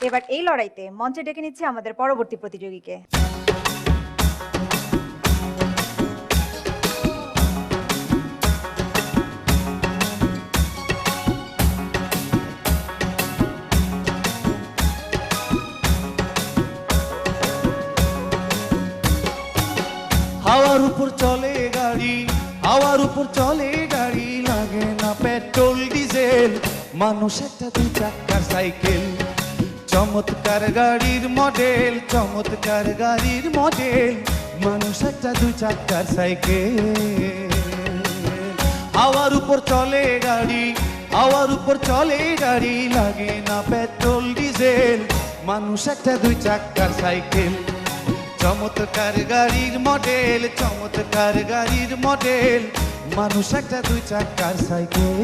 এবার এই লড়াইতে মঞ্চে ডেকে নিচ্ছে আমাদের পরবর্তী প্রতিযোগীকে। হাওয়ার উপর চলে গাড়ি, হাওয়ার উপর চলে গাড়ি, লাগে না পেট্রোল ডিজেল, মানুষ একটা দুই চাকার সাইকেল। চমৎকার গাড়ির মডেল, চমৎকার গাড়ির মডেল, মানুষ একটা দুই চাকার সাইকেল। হাওয়ার উপর চলে গাড়ি, হাওয়ার উপর চলে গাড়ি, লাগে না পেট্রোল ডিজেল, মানুষ একটা দুই চাকার সাইকেল। চমৎকার গাড়ির মডেল, চমৎকার গাড়ির মডেল, মানুষ একটা দুই চাকার সাইকেল।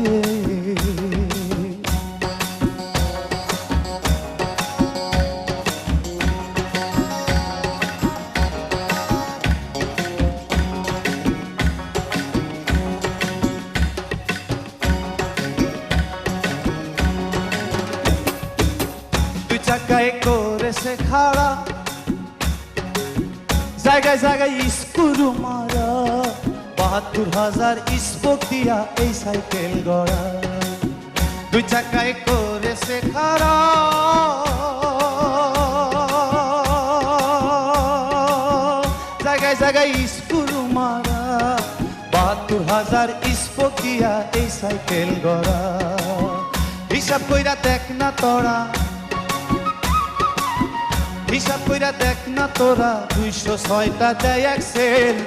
দুই চাকায় করেছে খাড়া, জায়গায় জায়গায় স্ক্রু মারা, ৭২,০০০ স্পোক দিয়া এই সাইকেল গড়া। দুই চাকায় করেছে খাড়া, জায়গায় জায়গায় স্ক্রু মারা, ৭২,০০০ স্পোক দিয়া এই সাইকেল গড়া। হিসাব কইরা দেখ না তোরা, হিসাব কইরা দেখ না তোরা, ২০৬টা দেয় এক্সেল,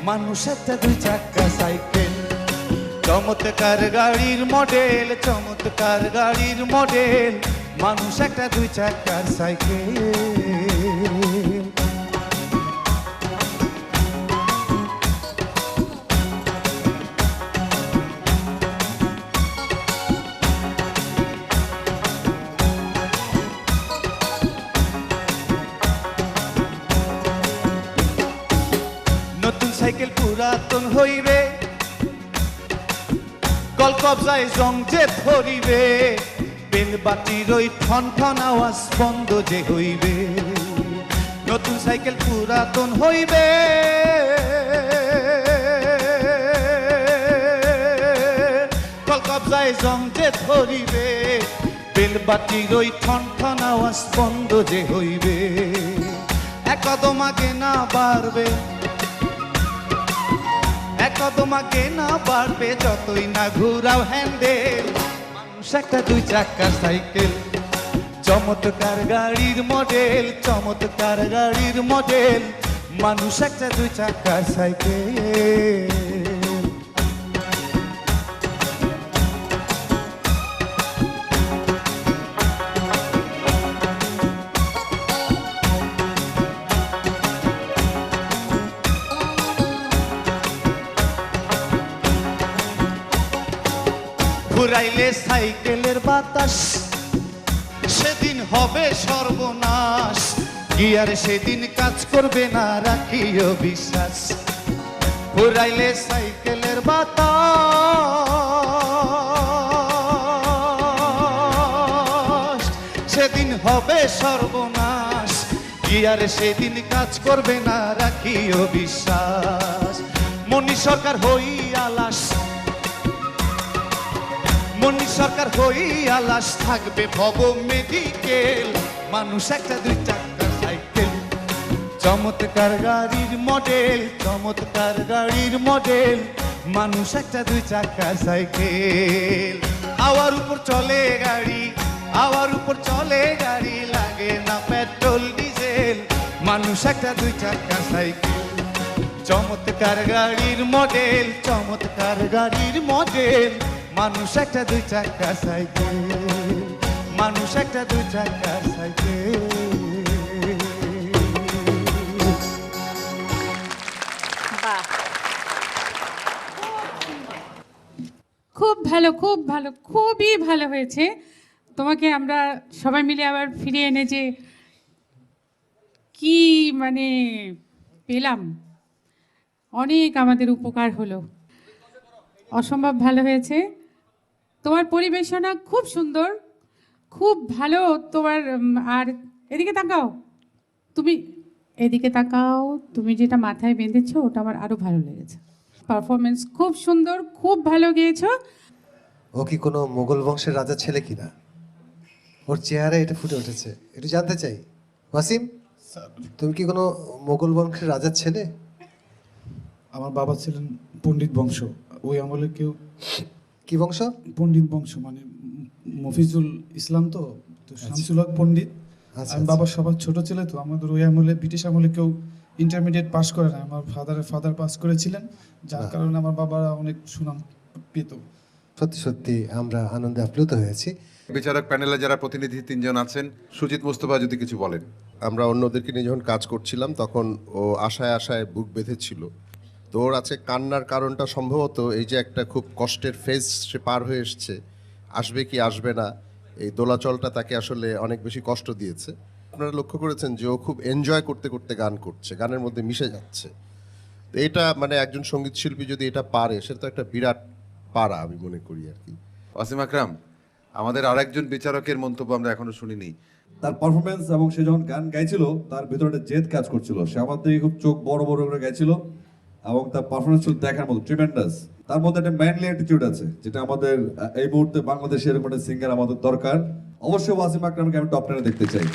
মানুষ একটা দুই চাকা সাইকেল। চমৎকার গাড়ির মডেল, চমৎকার গাড়ির মডেল, মানুষ একটা দুই চাকার সাইকেল। নতুন সাইকেল পুরাতন হইবে, কল কবজায় জং যে ধরিবে, বেল বাটির ওই ঠন ঠন আওয়াজ বন্ধ যে হইবে। নতুন সাইকেল পুরাতন হইবে, কল কবজায় জং যে ধরিবে, বেল বাটির ওই ঠন ঠন আওয়াজ বন্ধ যে হইবে। এক কদম আগে না বাড়বে, এক কদম আগে না বাড়বে, যতই না ঘুরাও হ্যান্ডেল, মানুষ একটা দুই চাকার সাইকেল। চমৎকার গাড়ির মডেল, চমৎকার গাড়ির মডেল, মানুষ একটা দুই চাকার সাইকেল। ঘুরাইলে সাইকেলের বাতাস, সেদিন হবে সর্বনাশ, গিয়ার সেদিন কাজ করবে না, রাখিও বিশ্বাস। ঘুরাইলে সাইকেলের বাতাস, সেদিন হবে সর্বনাশ, গিয়ার সেদিন কাজ করবে না, রাখিও বিশ্বাস। মনি সরকার হই আলাস, মনি সরকার হই আলাস, থাকবে ভব মেডিকেল, মানুষ একটা দুই চাকার সাইকেল। চমৎকার গাড়ির মডেল, চমৎকার গাড়ির মডেল, মানুষ একটা দুই চাকার সাইকেল। হাওয়ার উপর চলে গাড়ি, হাওয়ার উপর চলে গাড়ি, লাগে না পেট্রোল ডিজেল, মানুষ একটা দুই চাকার সাইকেল। চমৎকার গাড়ির মডেল, চমৎকার গাড়ির মডেল, মানুষ একটা দুই চাকার সাইকেল, মানুষ একটা দুই চাকার সাইকেল। খুব ভালো, খুব ভালো, খুবই ভালো হয়েছে। তোমাকে আমরা সবাই মিলে আবার ফিরে এনে যে কি মানে পেলাম, অনেক আমাদের উপকার হলো। অসম্ভব ভালো হয়েছে। তোমার পরিবেশনা খুব সুন্দর, খুব ভালো তোমার আর এদিকে তাকাও, তুমি এদিকে তাকাও, তুমি যেটা মাথায় বেঁধেছো ওটা আমার আরো ভালো লেগেছে। পারফরমেন্স খুব সুন্দর, খুব ভালো গেয়েছো। ও কি কোনো মোগল বংশের রাজার ছেলে কিনা? ওর চেহারা এটা ফুটে উঠেছে, একটু জানতে চাই। ওয়াসিম, তুমি কি কোনো মোগল বংশের রাজার ছেলে? আমার বাবা ছিলেন পণ্ডিত বংশ, ওই আমলে কেউ কি বংশ? পণ্ডিত বংশ মানে মফিজুল ইসলাম, তো শামসুল হক পণ্ডিত। আচ্ছা, আমি বাবার সবার ছোট ছেলে, তো আমাদের ওই আমলে ব্রিটিশ আমলে কেউ ইন্টারমিডিয়েট পাস করে না, আমার ফাদার পাস করেছিলেন, যার কারণে আমার বাবা অনেক সুনাম পেত। সত্যি সত্যি আমরা আনন্দে আপ্লুত হয়েছি। বিচারক প্যানেলে যারা প্রতিনিধি তিনজন আছেন, সুজিত মুস্তফা যদি কিছু বলেন। আমরা অন্যদেরকে নিয়ে যখন কাজ করছিলাম তখন ও আশায় আশায় বুক বেঁধেছিল। তো ওর আছে কান্নার কারণটা সম্ভবত এই যে একটা খুব কষ্টের ফেজ সে পার হয়ে এসছে, আসবে কি আসবে না, এই দোলাচলটা তাকে আসলে অনেক বেশি কষ্ট দিয়েছে। আপনারা লক্ষ্য করেছেন যে ও খুব এনজয় করতে করতে গান করছে, গানের মধ্যে মিশে যাচ্ছে। তো এটা মানে একজন সঙ্গীত শিল্পী যদি এটা পারে সেটা তো একটা বিরাট পারা আমি মনে করি আর কি। ওয়াসিম আকরাম, আমাদের আরেকজন বিচারকের মন্তব্য আমরা এখনো শুনিনি। তার পারফরমেন্স এবং সে যখন গান গাইছিল তার ভিতরে একটা জেদ কাজ করছিল, সে আমার দিকে খুব চোখ বড় বড় করে গাইছিল এবং তার পারফরমেন্স ছিল দেখার মতো ট্রিমেন্ডাস। তার মধ্যে একটা ম্যানলি অ্যাটিটিউড আছে, যেটা আমাদের এই মুহূর্তে বাংলাদেশে এরকম একটা সিঙ্গার আমাদের দরকার। অবশ্যই ওয়াসিম আকরামকে আমি টপ 10-এ দেখতে চাই।